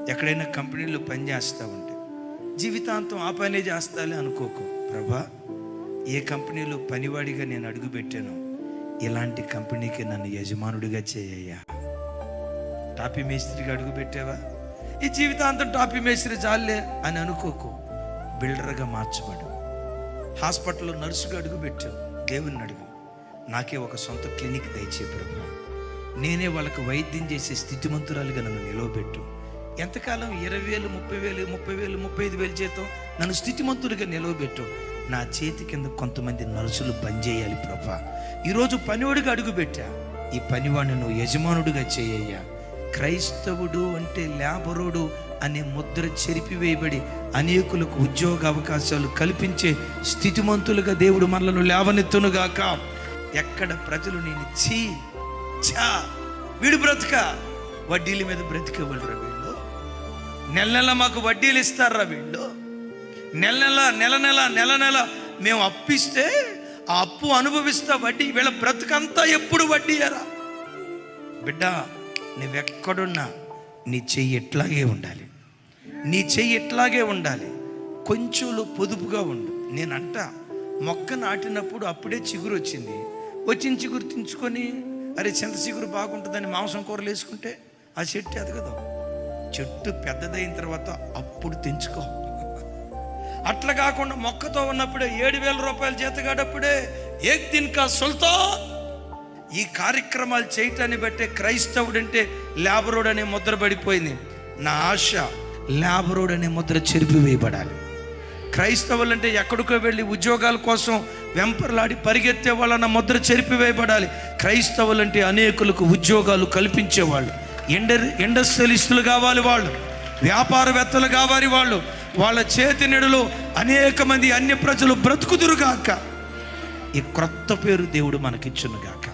ఎక్కడైనా కంపెనీలో పని చేస్తూ ఉంటే జీవితాంతం ఆ పనే చేస్తాలే అనుకోకు. ప్రభా, ఏ కంపెనీలో పనివాడిగా నేను అడుగుపెట్టానో ఇలాంటి కంపెనీకి నన్ను యజమానుడిగా చేయ్యా. టాపీ మేస్త్రిగా అడుగుపెట్టావా, ఈ జీవితాంతం టాపీ మేస్త్రి చాలే అని అనుకోకు. బిల్డర్గా మార్చబడు. హాస్పిటల్లో నర్సుగా అడుగుపెట్టావు, దేవుని అడుగు, నాకే ఒక సొంత క్లినిక్ దయచే ప్రభా, నేనే వాళ్ళకు వైద్యం చేసే స్థితిమంతురాలుగా నన్ను నిలవబెట్టు. ఎంతకాలం 20,000, 30,000, 30,000, 35,000 జీతం నన్ను స్థితిమంతుడిగా నిలవబెట్టు. నా చేతి కింద కొంతమంది నర్సులు పనిచేయాలి ప్రభా. ఈరోజు పనివాడిగా అడుగుపెట్టా, ఈ పనివాడిని నువ్వు యజమానుడిగా చేయ్యా. క్రైస్తవుడు అంటే లేబరుడు అనే ముద్ర చెరిపివేయబడి అనేకులకు ఉద్యోగ అవకాశాలు కల్పించే స్థితిమంతులుగా దేవుడు మనలను లేవనెత్తునుగాక. ఎక్కడ ప్రజలు నేను వీడు బ్రతుక వడ్డీల మీద బ్రతికేవాళ్ళరా వీళ్ళు, నెల నెల మాకు వడ్డీలు ఇస్తారా వీళ్ళు, నెల నెల మేము అప్పిస్తే ఆ అప్పు అనుభవిస్తా వడ్డీ, వీళ్ళ బ్రతుకంతా ఎప్పుడు వడ్డీయరా. బిడ్డ, నువ్వెక్కడున్నా నీ చెయ్యి ఎట్లాగే ఉండాలి, నీ చెయ్యి ఎట్లాగే ఉండాలి. కొంచెంలో పొదుపుగా ఉండు. నేనంట మొక్క నాటినప్పుడు అప్పుడే చిగురు వచ్చింది, వచ్చిన చిగురు తెంచుకొని అరే చింత చిగురు బాగుంటుందని మాంసం కూరలు వేసుకుంటే ఆ చెట్టు ఎదగదు. చెట్టు పెద్దదైన తర్వాత అప్పుడు తెంచుకో. అట్లా కాకుండా మొక్కతో ఉన్నప్పుడే 7,000 రూపాయలు జీతగాడప్పుడే ఏక్ దిన్ కా సుల్తాన్. ఈ కార్యక్రమాలు చేయటాన్ని బట్టే క్రైస్తవుడు అంటే లేబరోడ్ అనే ముద్ర పడిపోయింది. నా ఆశ లేబరోడ్ అనే ముద్ర చెరిపివేయబడాలి. క్రైస్తవులు అంటే ఎక్కడికో వెళ్ళి ఉద్యోగాల కోసం వెంపర్లాడి పరిగెత్తే వాళ్ళన్న ముద్ర చెరిపివేయబడాలి. క్రైస్తవులు అంటే అనేకులకు ఉద్యోగాలు కల్పించేవాళ్ళు, ఇండస్ట్రియలిస్టులు కావాలి, వాళ్ళు వ్యాపారవేత్తలు కావాలి, వాళ్ళ చేతి నెడలో అనేక మంది అన్య ప్రజలు బ్రతుకుదురుగాక. ఈ క్రొత్త పేరు దేవుడు మనకిచ్చునుగాక.